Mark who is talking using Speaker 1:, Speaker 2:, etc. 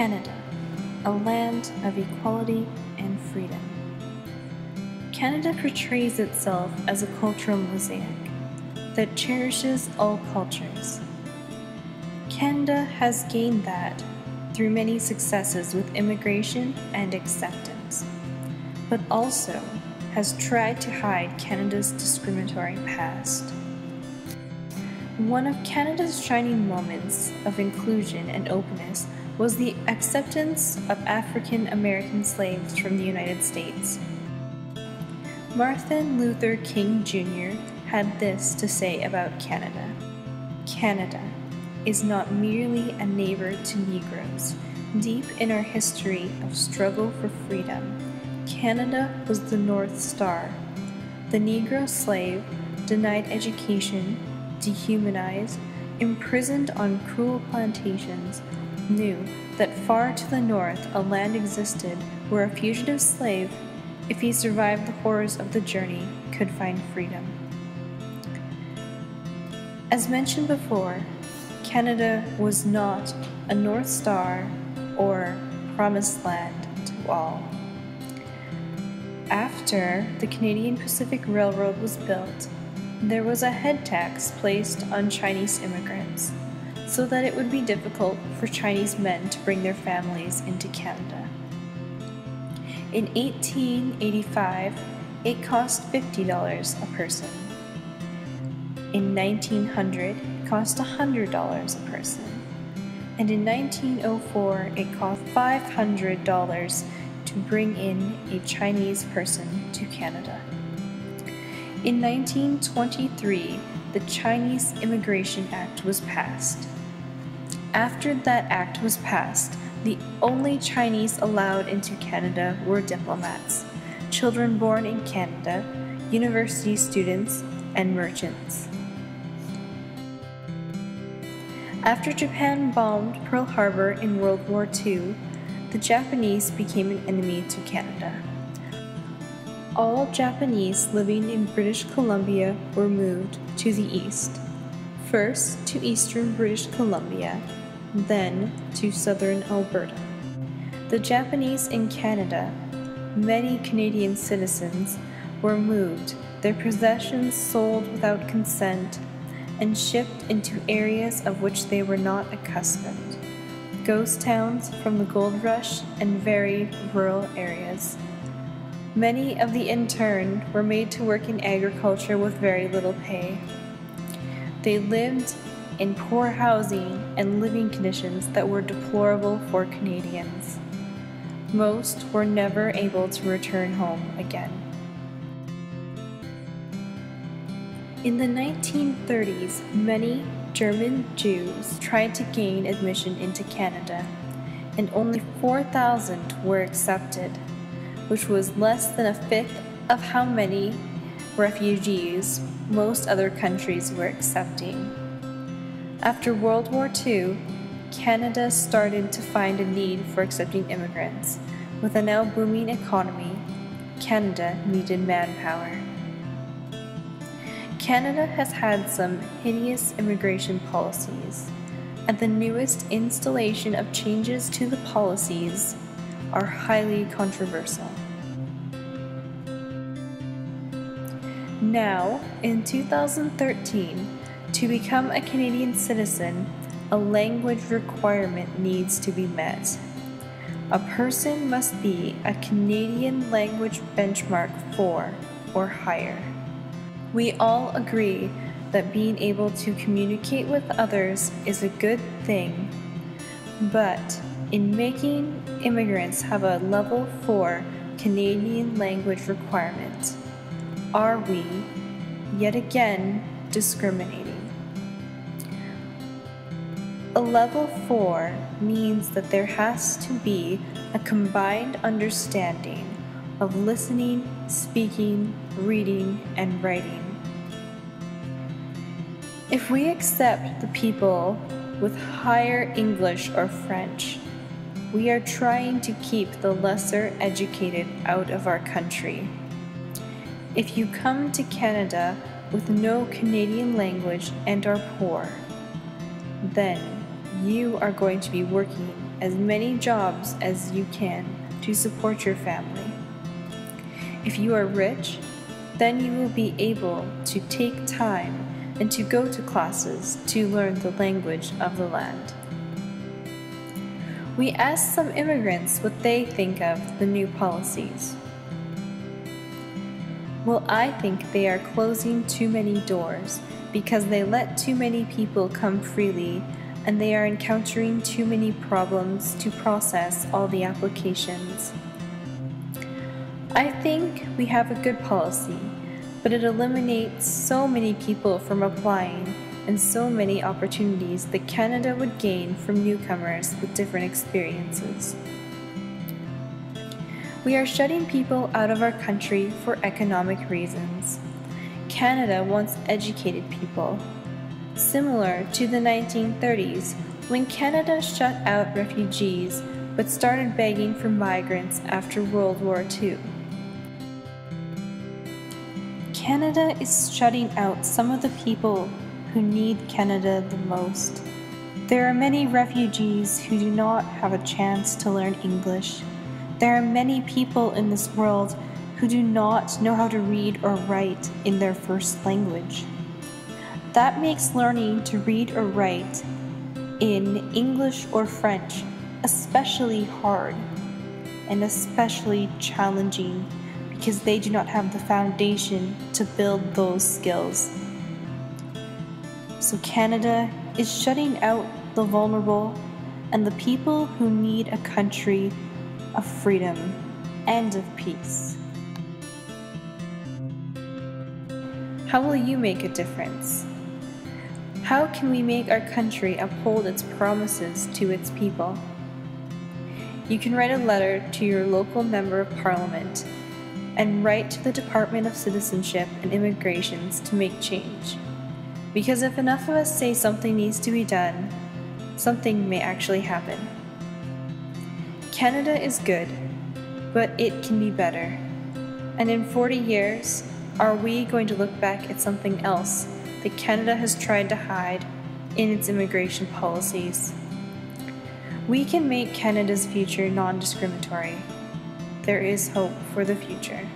Speaker 1: Canada, a land of equality and freedom. Canada portrays itself as a cultural mosaic that cherishes all cultures. Canada has gained that through many successes with immigration and acceptance, but also has tried to hide Canada's discriminatory past. One of Canada's shining moments of inclusion and openness was the acceptance of African American slaves from the United States. Martin Luther King Jr. had this to say about Canada. Canada is not merely a neighbor to Negroes. Deep in our history of struggle for freedom, Canada was the North Star. The Negro slave, denied education, dehumanized, imprisoned on cruel plantations, knew that far to the north a land existed where a fugitive slave, if he survived the horrors of the journey, could find freedom. As mentioned before, Canada was not a North Star or promised land to all. After the Canadian Pacific Railroad was built, there was a head tax placed on Chinese immigrants so that it would be difficult for Chinese men to bring their families into Canada. In 1885, it cost $50 a person. In 1900, it cost $100 a person. And in 1904, it cost $500 to bring in a Chinese person to Canada. In 1923, the Chinese Immigration Act was passed. After that act was passed, the only Chinese allowed into Canada were diplomats, children born in Canada, university students, and merchants. After Japan bombed Pearl Harbor in World War II, the Japanese became an enemy to Canada. All Japanese living in British Columbia were moved to the east, first to eastern British Columbia, then to southern Alberta. The Japanese in Canada, many Canadian citizens, were moved, their possessions sold without consent, and shipped into areas of which they were not accustomed. Ghost towns from the gold rush and very rural areas. Many of the interned were made to work in agriculture with very little pay. They lived in poor housing and living conditions that were deplorable for Canadians. Most were never able to return home again. In the 1930s, many German Jews tried to gain admission into Canada, and only 4,000 were accepted, which was less than a fifth of how many refugees most other countries were accepting. After World War II, Canada started to find a need for accepting immigrants. With a now booming economy, Canada needed manpower. Canada has had some hideous immigration policies, and the newest installation of changes to the policies are highly controversial. Now, in 2013, to become a Canadian citizen, a language requirement needs to be met. A person must be a Canadian language benchmark 4 or higher. We all agree that being able to communicate with others is a good thing, but in making immigrants have a level 4 Canadian language requirement, are we, yet again, discriminating? A level 4 means that there has to be a combined understanding of listening, speaking, reading, and writing. If we accept the people with higher English or French, we are trying to keep the lesser educated out of our country. If you come to Canada with no Canadian language and are poor, then you are going to be working as many jobs as you can to support your family. If you are rich, then you will be able to take time and to go to classes to learn the language of the land. We asked some immigrants what they think of the new policies. Well, I think they are closing too many doors because they let too many people come freely and they are encountering too many problems to process all the applications. I think we have a good policy, but it eliminates so many people from applying and so many opportunities that Canada would gain from newcomers with different experiences. We are shutting people out of our country for economic reasons. Canada wants educated people. Similar to the 1930s, when Canada shut out refugees but started begging for migrants after World War II. Canada is shutting out some of the people who need Canada the most. There are many refugees who do not have a chance to learn English. There are many people in this world who do not know how to read or write in their first language. That makes learning to read or write in English or French especially hard and especially challenging because they do not have the foundation to build those skills. So Canada is shutting out the vulnerable and the people who need a country of freedom and of peace. How will you make a difference? How can we make our country uphold its promises to its people? You can write a letter to your local member of parliament and write to the Department of Citizenship and Immigrations to make change. Because if enough of us say something needs to be done, something may actually happen. Canada is good, but it can be better. And in 40 years, are we going to look back at something else that Canada has tried to hide in its immigration policies? We can make Canada's future non-discriminatory. There is hope for the future.